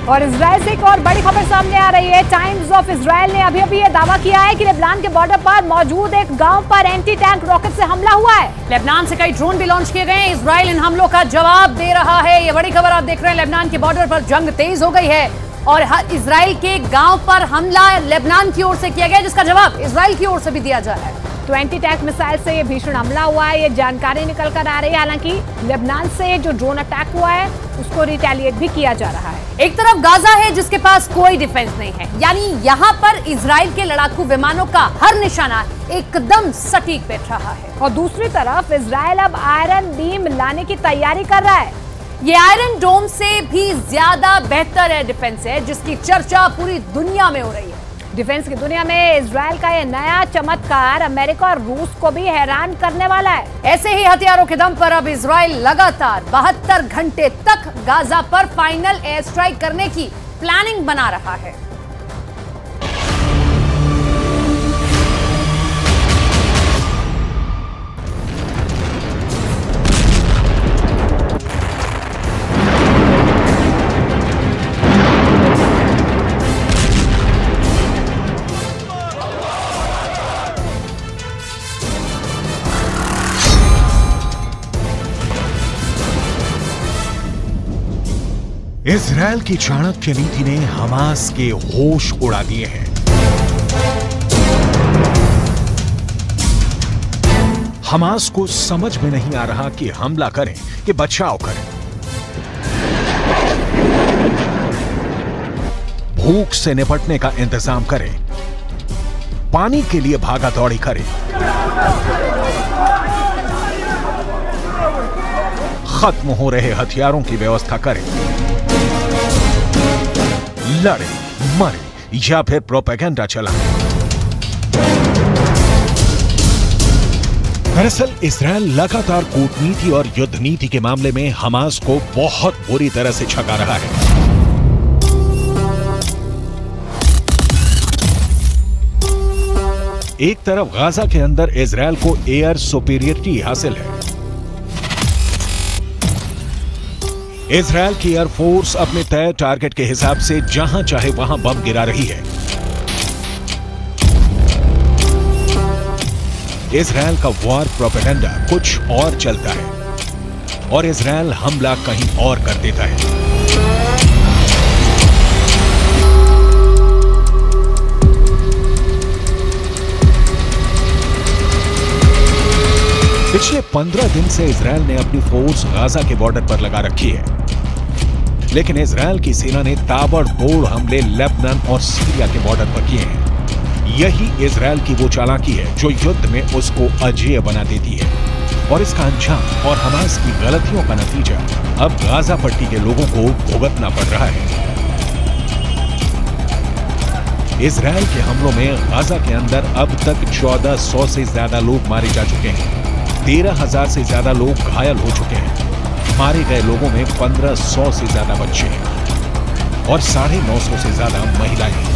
और इजराइल से एक और बड़ी खबर सामने आ रही है। टाइम्स ऑफ इजराइल ने अभी ये दावा किया है कि लेबनान के बॉर्डर पर मौजूद एक गांव पर एंटी टैंक रॉकेट से हमला हुआ है। लेबनान से कई ड्रोन भी लॉन्च किए गए हैं। इजराइल इन हमलों का जवाब दे रहा है। ये बड़ी खबर आप देख रहे हैं। लेबनान के बॉर्डर पर जंग तेज हो गई है और इजराइल के गांव पर हमला लेबनान की ओर से किया गया, जिसका जवाब इजराइल की ओर से भी दिया जा रहा है। तो एंटी टैंक मिसाइल से ये भीषण हमला हुआ है, ये जानकारी निकल कर आ रही है। हालांकि लेबनान से जो ड्रोन अटैक हुआ है उसको रिटेलिएट भी किया जा रहा है। एक तरफ गाजा है जिसके पास कोई डिफेंस नहीं है, यानी यहाँ पर इजराइल के लड़ाकू विमानों का हर निशाना एकदम सटीक बैठ रहा है, और दूसरी तरफ इजराइल अब आयरन बीम लाने की तैयारी कर रहा है। ये आयरन डोम से भी ज्यादा बेहतर है डिफेंस है, जिसकी चर्चा पूरी दुनिया में हो रही है। डिफेंस की दुनिया में इजराइल का ये नया चमत्कार अमेरिका और रूस को भी हैरान करने वाला है। ऐसे ही हथियारों के दम पर अब इजराइल लगातार 72 घंटे तक गाजा पर फाइनल एयर स्ट्राइक करने की प्लानिंग बना रहा है। इजराइल की चाणक्य नीति ने हमास के होश उड़ा दिए हैं। हमास को समझ में नहीं आ रहा कि हमला करें कि बचाव करें। भूख से निपटने का इंतजाम करें, पानी के लिए भागा दौड़ी करें, खत्म हो रहे हथियारों की व्यवस्था करें, लड़े मरे या फिर प्रोपेगेंडा चलाएं। दरअसल इजराइल लगातार कूटनीति और युद्ध नीति के मामले में हमास को बहुत बुरी तरह से छका रहा है। एक तरफ गाजा के अंदर इजराइल को एयर सुपीरियरिटी हासिल है। इजराइल की एयरफोर्स अपने तय टारगेट के हिसाब से जहां चाहे वहां बम गिरा रही है। इजराइल का वॉर प्रोपेगेंडा कुछ और चलता है और इजराइल हमला कहीं और कर देता है। पिछले 15 दिन से इजराइल ने अपनी फोर्स गाजा के बॉर्डर पर लगा रखी है, लेकिन इजराइल की सेना ने ताबड़तोड़ हमले लेबनान और सीरिया के बॉर्डर पर किए हैं। यही इजराइल की वो चालाकी है जो युद्ध में उसको अजेय बना देती है, और इसका अंजाम और हमास की गलतियों का नतीजा अब गाजा पट्टी के लोगों को भुगतना पड़ रहा है। इजराइल के हमलों में गाजा के अंदर अब तक 1400 से ज्यादा लोग मारे जा चुके हैं, 13,000 से ज्यादा लोग घायल हो चुके हैं। मारे गए लोगों में 1500 से ज्यादा बच्चे हैं और 950 से ज्यादा महिलाएं हैं।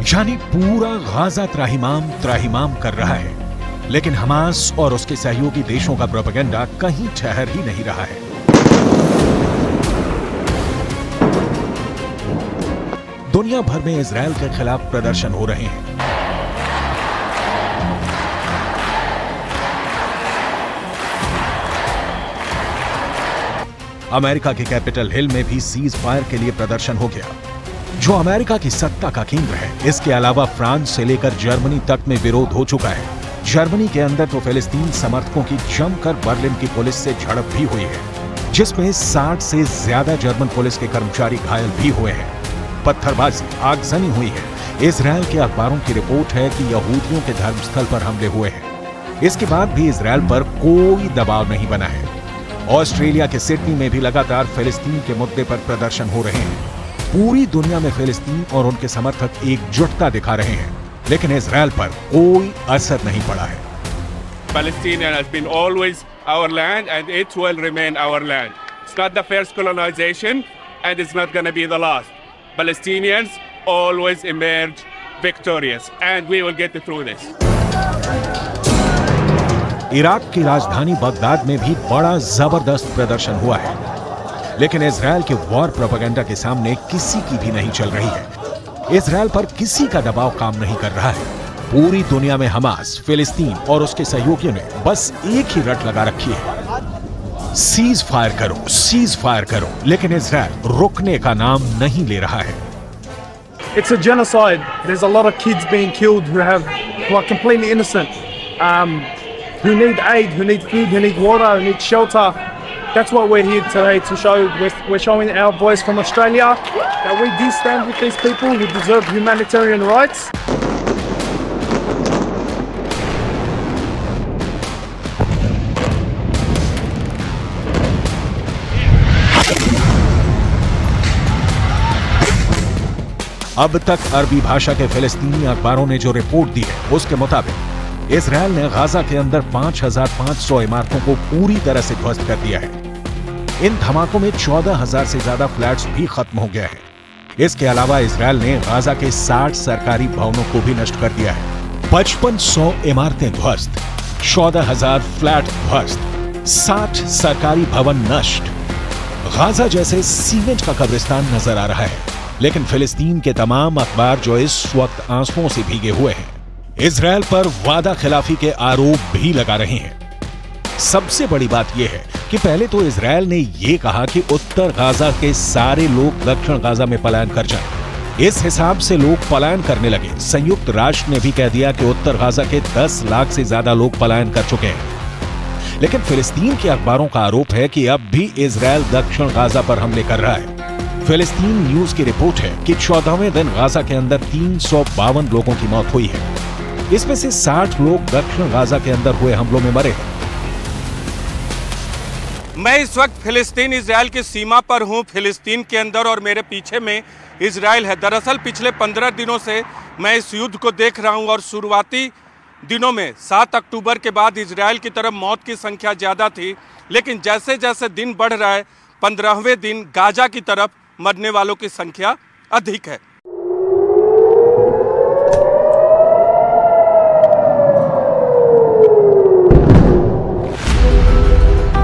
यानी पूरा गाजा त्राहिमाम कर रहा है, लेकिन हमास और उसके सहयोगी देशों का प्रोपेगेंडा कहीं ठहर ही नहीं रहा है। दुनिया भर में इजराइल के खिलाफ प्रदर्शन हो रहे हैं। अमेरिका के कैपिटल हिल में भी सीज फायर के लिए प्रदर्शन हो गया, जो अमेरिका की सत्ता का केंद्र है। इसके अलावा फ्रांस से लेकर जर्मनी तक में विरोध हो चुका है। जर्मनी के अंदर तो फिलिस्तीन समर्थकों की जमकर बर्लिन की पुलिस से झड़प भी हुई है, जिसमें 60 से ज्यादा जर्मन पुलिस के कर्मचारी घायल भी हुए हैं। पत्थरबाजी, आगजनी हुई है। इजराइल के अखबारों की रिपोर्ट है कि यहूदियों के धर्मस्थल पर हमले हुए हैं। इसके बाद भी इजराइल पर कोई दबाव नहीं बना है। ऑस्ट्रेलिया के सिडनी में भी लगातार फिलिस्तीन के मुद्दे पर प्रदर्शन हो रहे हैं। पूरी दुनिया में फिलिस्तीन और उनके समर्थक एकजुटता दिखा रहे हैं, लेकिन इजराइल पर कोई असर नहीं पड़ा है। Palestinian has been always our land and it will remain our land. It's not the first colonization and it's not going to be the last. Palestinians always emerge victorious and we will get through this. Iraq की राजधानी Baghdad में भी बड़ा जबरदस्त प्रदर्शन हुआ है, लेकिन इजरायल के वॉर प्रोपेगेंडा के सामने किसी की भी नहीं चल रही है। इजरायल पर किसी का दबाव काम नहीं कर रहा है। पूरी दुनिया में हमास, फिलिस्तीन और उसके सहयोगियों ने बस एक ही रट लगा रखी है, सीज फायर करो, लेकिन इजरायल रुकने का नाम नहीं ले रहा है। It's a genocide. There's a lot of kids being killed who are completely innocent, who need aid, who need food, who need water, who need shelter. That's what we're here today to show. We're showing our voice from Australia that we do stand with these people who deserve humanitarian rights. अब तक अरबी भाषा के फिलिस्तीनी अखबारों ने जो report दी है, उसके मुताबिक इजरायल ने गाजा के अंदर 5,500 इमारतों को पूरी तरह से ध्वस्त कर दिया है। इन धमाकों में 14,000 से ज्यादा फ्लैट्स भी खत्म हो गया है। इसके अलावा इजरायल ने गाजा के 60 सरकारी भवनों को भी नष्ट कर दिया है। 5500 इमारतें ध्वस्त, 14,000 फ्लैट ध्वस्त, 60 सरकारी भवन नष्ट। गाजा जैसे सीमेंट का कब्रिस्तान नजर आ रहा है, लेकिन फिलिस्तीन के तमाम अखबार जो इस वक्त आंसुओं से भीगे हुए हैं, इजरायल पर वादा खिलाफी के आरोप भी लगा रहे हैं। सबसे बड़ी बात यह है कि पहले तो इजरायल ने यह कहा कि उत्तर गाजा के सारे लोग दक्षिण गाजा में पलायन कर जाएं। इस हिसाब से लोग पलायन करने लगे। संयुक्त राष्ट्र ने भी कह दिया कि उत्तर गाजा के 10 लाख से ज्यादा लोग पलायन कर चुके हैं। लेकिन फिलिस्तीन के अखबारों का आरोप है कि अब भी इजरायल दक्षिण गाजा पर हमले कर रहा है। फिलिस्तीन न्यूज की रिपोर्ट है कि 14वें दिन गाजा के अंदर 352 लोगों की मौत हुई है। इसमें से 60 लोग दक्षिण गाजा के अंदर हुए हमलों में मरे हैं। मैं इस वक्त फिलिस्तीन इजरायल की सीमा पर हूं, फिलिस्तीन के अंदर, और मेरे पीछे में इजरायल है। दरअसल पिछले 15 दिनों से मैं इस युद्ध को देख रहा हूं और शुरुआती दिनों में 7 अक्टूबर के बाद इजरायल की तरफ मौत की संख्या ज़्यादा थी, लेकिन जैसे जैसे दिन बढ़ रहा है 15वें दिन गाजा की तरफ मरने वालों की संख्या अधिक है।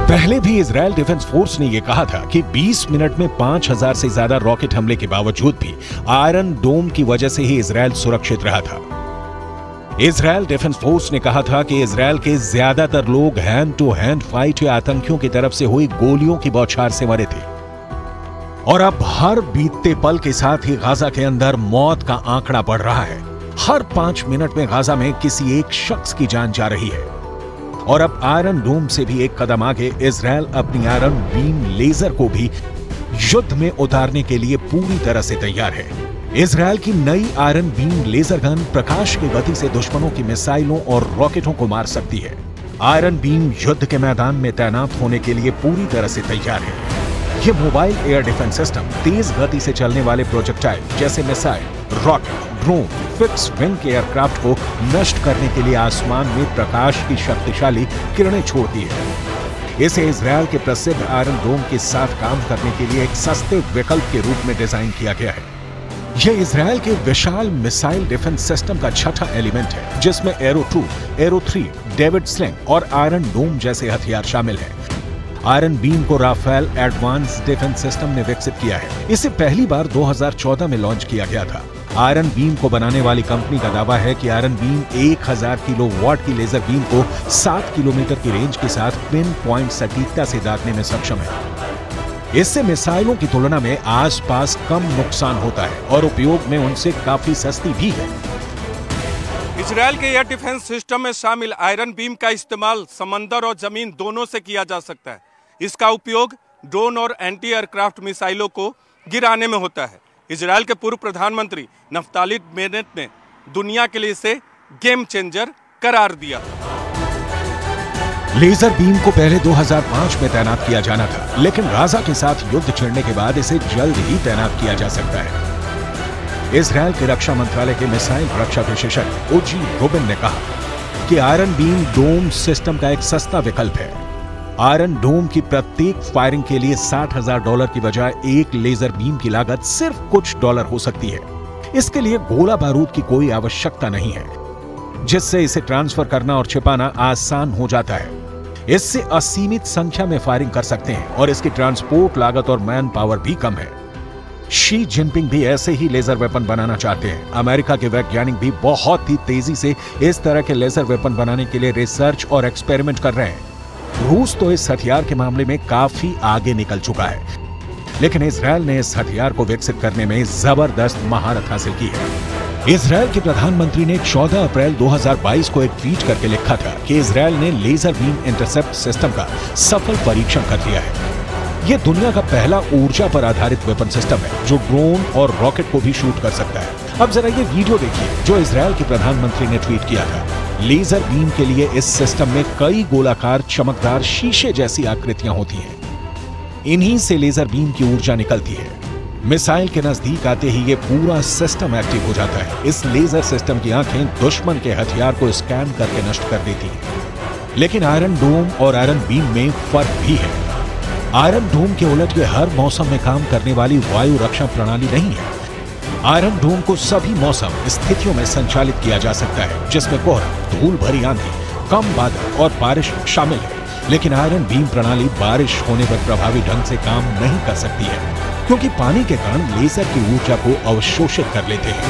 पहले भी इजरायल डिफेंस फोर्स ने यह कहा था कि 20 मिनट में 5,000 से ज्यादा रॉकेट हमले के बावजूद भी आयरन डोम की वजह से ही इजरायल सुरक्षित रहा था। इजरायल डिफेंस फोर्स ने कहा था कि इजरायल के ज्यादातर लोग हैंड टू हैंड फाइट या आतंकियों की तरफ से हुई गोलियों की बौछार से मरे थे। और अब हर बीतते पल के साथ ही गाजा के अंदर मौत का आंकड़ा बढ़ रहा है। हर 5 मिनट में गाजा में किसी एक शख्स की जान जा रही है। और अब आयरन डोम से भी एक कदम आगे इजरायल अपनी आयरन बीम लेजर को भी युद्ध में उतारने के लिए पूरी तरह से तैयार है। इजरायल की नई आयरन बीम लेजर गन प्रकाश की गति से दुश्मनों की मिसाइलों और रॉकेटों को मार सकती है। आयरन बीम युद्ध के मैदान में तैनात होने के लिए पूरी तरह से तैयार है। ये मोबाइल एयर डिफेंस सिस्टम तेज गति से चलने वाले प्रोजेक्टाइल जैसे missile, rocket, drone, fix wing के एयरक्राफ्ट को नष्ट करने के लिए आसमान में प्रकाश की शक्तिशाली किरणें छोड़ती है। इसे इजरायल के प्रसिद्ध आयरन डोम के साथ काम करने के लिए एक सस्ते विकल्प के रूप में डिजाइन किया गया है। यह इजरायल के विशाल मिसाइल डिफेंस सिस्टम का छठा एलिमेंट है, जिसमें एरो 2, एरो 3, डेविड स्लिंग और आयरन डोम जैसे हथियार शामिल हैं। आयरन बीम को राफेल एडवांस डिफेंस सिस्टम ने विकसित किया है। इसे पहली बार 2014 में लॉन्च किया गया था। आयरन बीम को बनाने वाली कंपनी का दावा है कि आयरन बीम 1000 किलोवाट की लेजर बीम को 7 किलोमीटर की रेंज के साथ पिन पॉइंट सटीकता से दागने में सक्षम है। इससे मिसाइलों की तुलना में आसपास कम नुकसान होता है और उपयोग में उनसे काफी सस्ती भी है। इजरायल के एयर डिफेंस सिस्टम में शामिल आयरन बीम का इस्तेमाल समंदर और जमीन दोनों से किया जा सकता है। इसका उपयोग ड्रोन और एंटी एयरक्राफ्ट मिसाइलों को गिराने में होता है। इजरायल के पूर्व प्रधानमंत्री नफ्ताली बेनेट ने दुनिया के लिए इसे गेम चेंजर करार दिया। लेजर बीम को पहले 2005 में तैनात किया जाना था, लेकिन गाजा के साथ युद्ध छिड़ने के बाद इसे जल्द ही तैनात किया जा सकता है। इजरायल के रक्षा मंत्रालय के मिसाइल रक्षा विशेषज्ञ ओजी रोबिन ने कहा कि आयरन बीम डोम सिस्टम का एक सस्ता विकल्प है। आयरन डोम की प्रत्येक फायरिंग के लिए $60,000 की बजाय एक लेजर बीम की लागत सिर्फ कुछ डॉलर हो सकती है। इसके लिए गोला बारूद की कोई आवश्यकता नहीं है। जिससे इसे ट्रांसफर करना और छिपाना आसान हो जाता है। इससे असीमित संख्या में फायरिंग कर सकते हैं और इसकी ट्रांसपोर्ट लागत और मैन पावर भी कम है। शी जिनपिंग भी ऐसे ही लेजर वेपन बनाना चाहते हैं। अमेरिका के वैज्ञानिक भी बहुत ही तेजी से इस तरह के लेजर वेपन बनाने के लिए रिसर्च और एक्सपेरिमेंट कर रहे हैं। रूस तो इस हथियार के मामले में काफी आगे निकल चुका है, लेकिन इजरायल ने इस हथियार को विकसित करने में जबरदस्त महारत हासिल की है। इजरायल के प्रधानमंत्री ने 14 अप्रैल 2022 को एक ट्वीट करके लिखा था कि इजरायल ने लेजर बीम इंटरसेप्ट सिस्टम का सफल परीक्षण कर लिया है। यह दुनिया का पहला ऊर्जा पर आधारित वेपन सिस्टम है जो ड्रोन और रॉकेट को भी शूट कर सकता है। अब जरा ये वीडियो देखिए जो इजरायल के प्रधानमंत्री ने ट्वीट किया था। लेजर बीम के लिए इस सिस्टम में कई गोलाकार चमकदार शीशे जैसी आकृतियां होती हैं। इन्हीं से लेजर बीम की ऊर्जा निकलती है। मिसाइल के नजदीक आते ही ये पूरा सिस्टम एक्टिव हो जाता है। इस लेजर सिस्टम की आंखें दुश्मन के हथियार को स्कैन करके नष्ट कर देती हैं। लेकिन आयरन डोम और आयरन बीम में फर्क भी है। आयरन डोम के उलट ये हर मौसम में काम करने वाली वायु रक्षा प्रणाली नहीं है। आयरन डोम को सभी मौसम स्थितियों में संचालित किया जा सकता है, जिसमें कोहरा, धूल भरी आंधी, कम बादल और बारिश शामिल है। लेकिन आयरन बीम प्रणाली बारिश होने पर प्रभावी ढंग से काम नहीं कर सकती है, क्योंकि पानी के कण लेजर की ऊर्जा को अवशोषित कर लेते हैं।